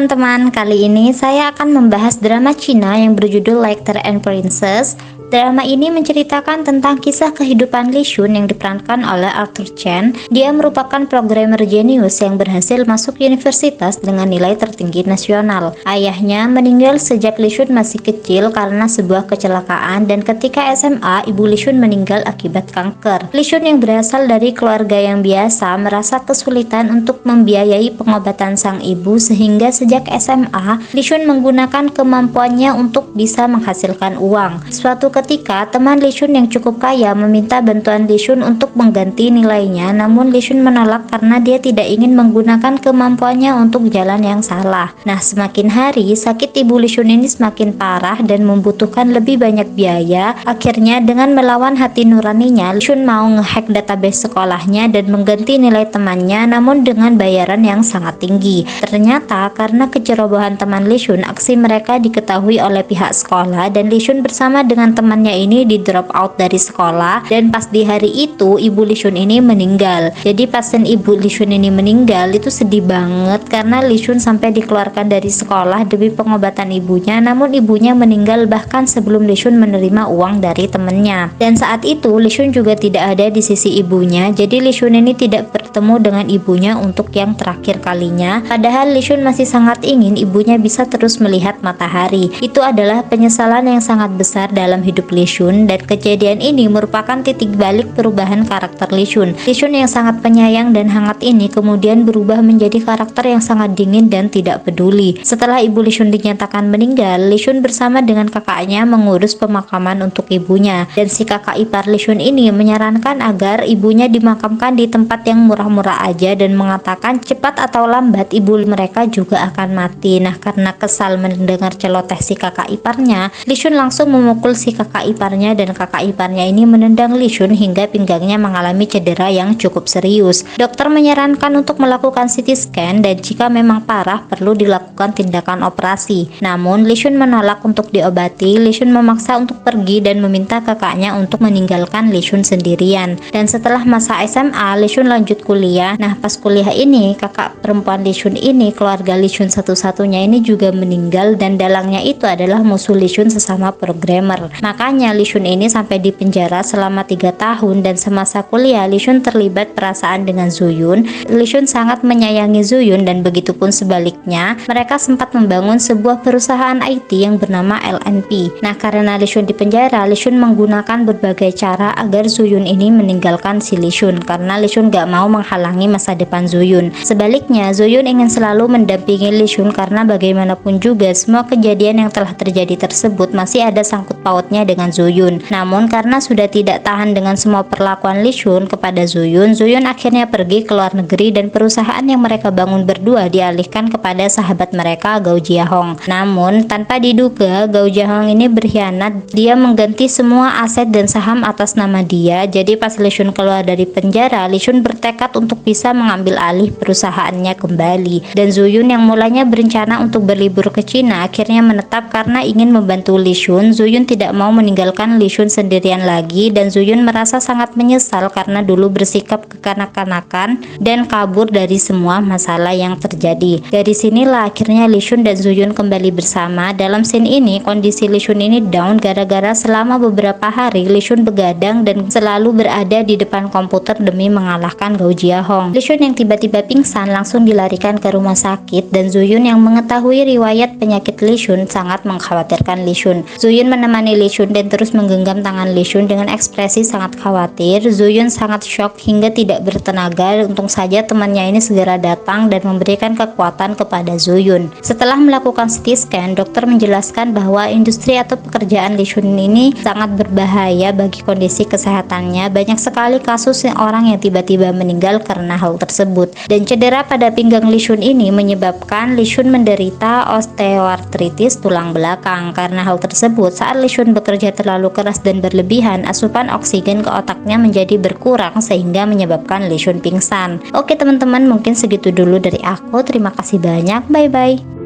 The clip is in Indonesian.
teman-teman, kali ini saya akan membahas drama Cina yang berjudul Lecter and Princess. Drama ini menceritakan tentang kisah kehidupan Li Shun yang diperankan oleh Arthur Chen. Dia merupakan programmer jenius yang berhasil masuk universitas dengan nilai tertinggi nasional. Ayahnya meninggal sejak Li Shun masih kecil karena sebuah kecelakaan, dan ketika SMA, ibu Li Shun meninggal akibat kanker. Li Shun yang berasal dari keluarga yang biasa merasa kesulitan untuk membiayai pengobatan sang ibu, sehingga sejak SMA, Li Shun menggunakan kemampuannya untuk bisa menghasilkan uang. Suatu ketika, teman Li Shun yang cukup kaya meminta bantuan Li Shun untuk mengganti nilainya, namun Li Shun menolak karena dia tidak ingin menggunakan kemampuannya untuk jalan yang salah. Nah, semakin hari, sakit ibu Li Shun ini semakin parah dan membutuhkan lebih banyak biaya. Akhirnya, dengan melawan hati nuraninya, Li Shun mau ngehack database sekolahnya dan mengganti nilai temannya, namun dengan bayaran yang sangat tinggi. Ternyata, karena kecerobohan teman Li Shun, aksi mereka diketahui oleh pihak sekolah, dan Li Shun bersama dengan temannya ini di drop out dari sekolah. Dan pas di hari itu, ibu Li Shun ini meninggal. Jadi pasien ibu Li Shun ini meninggal itu sedih banget karena Li Shun sampai dikeluarkan dari sekolah demi pengobatan ibunya, namun ibunya meninggal bahkan sebelum Li Shun menerima uang dari temannya. Dan saat itu Li Shun juga tidak ada di sisi ibunya, jadi Li Shun ini tidak bertemu dengan ibunya untuk yang terakhir kalinya. Padahal Li Shun masih sangat ingin ibunya bisa terus melihat matahari. Itu adalah penyesalan yang sangat besar dalam hidup Li Shun, dan kejadian ini merupakan titik balik perubahan karakter Li Shun. Li Shun yang sangat penyayang dan hangat ini kemudian berubah menjadi karakter yang sangat dingin dan tidak peduli. Setelah ibu Li Shun dinyatakan meninggal, Li Shun bersama dengan kakaknya mengurus pemakaman untuk ibunya, dan si kakak ipar Li Shun ini menyarankan agar ibunya dimakamkan di tempat yang murah-murah aja dan mengatakan cepat atau lambat ibu mereka juga akan mati. Nah, karena kesal mendengar celoteh si kakak iparnya, Li Shun langsung memukul si kakak iparnya, dan kakak iparnya ini menendang Li Shun hingga pinggangnya mengalami cedera yang cukup serius. Dokter menyarankan untuk melakukan CT scan, dan jika memang parah perlu dilakukan tindakan operasi. Namun Li Shun menolak untuk diobati. Li Shun memaksa untuk pergi dan meminta kakaknya untuk meninggalkan Li Shun sendirian. Dan setelah masa SMA, Li Shun lanjut kuliah. Nah, pas kuliah ini kakak perempuan Li Shun ini, keluarga Li Shun satu-satunya ini juga meninggal, dan dalangnya itu adalah musuh Li Shun sesama programmer. Makanya Li Shun ini sampai di penjara selama 3 tahun, dan semasa kuliah Li Shun terlibat perasaan dengan Zhu Yun. Li Shun sangat menyayangi Zhu Yun, dan begitupun sebaliknya. Mereka sempat membangun sebuah perusahaan IT yang bernama LNP. Nah, karena Li Shun di penjara, Li Shun menggunakan berbagai cara agar Zhu Yun ini meninggalkan si Li Shun, karena Li Shun gak mau menghalangi masa depan Zhu Yun. Sebaliknya, Zhu Yun ingin selalu mendampingi Li Shun karena bagaimanapun juga semua kejadian yang telah terjadi tersebut masih ada sangkut pautnya dengan Zhu Yun. Namun karena sudah tidak tahan dengan semua perlakuan Li Shun kepada Zhu Yun akhirnya pergi ke luar negeri, dan perusahaan yang mereka bangun berdua dialihkan kepada sahabat mereka Gao Jiahong. Namun tanpa diduga Gao Jiahong ini berkhianat. Dia mengganti semua aset dan saham atas nama dia. Jadi pas Li Shun keluar dari penjara, Li Shun bertekad untuk bisa mengambil alih perusahaannya kembali. Dan Zhu Yun yang mulanya berencana untuk berlibur ke Cina akhirnya menetap karena ingin membantu Li Shun. Zhu Yun tidak mau meninggalkan Li Shun sendirian lagi, dan Zhu Yun merasa sangat menyesal karena dulu bersikap kekanak-kanakan dan kabur dari semua masalah yang terjadi. Dari sinilah akhirnya Li Shun dan Zhu Yun kembali bersama. Dalam scene ini, kondisi Li Shun ini down gara-gara selama beberapa hari Li Shun begadang dan selalu berada di depan komputer demi mengalahkan Gao Jiahong. Li Shun yang tiba-tiba pingsan langsung dilarikan ke rumah sakit, dan Zhu Yun yang mengetahui riwayat penyakit Li Shun sangat mengkhawatirkan Li Shun. Zhu Yun menemani Li Shun dan terus menggenggam tangan Li Shun dengan ekspresi sangat khawatir. Zhu Yun sangat shock hingga tidak bertenaga. Untung saja temannya ini segera datang dan memberikan kekuatan kepada Zhu Yun. Setelah melakukan CT scan, dokter menjelaskan bahwa industri atau pekerjaan Li Shun ini sangat berbahaya bagi kondisi kesehatannya. Banyak sekali kasus orang yang tiba-tiba meninggal karena hal tersebut. Dan cedera pada pinggang Li Shun ini menyebabkan Li Shun menderita osteoartritis tulang belakang. Karena hal tersebut, saat Li Shun bekerja terlalu keras dan berlebihan, asupan oksigen ke otaknya menjadi berkurang sehingga menyebabkan Li Shun pingsan. Oke teman-teman, mungkin segitu dulu dari aku. Terima kasih banyak. Bye bye.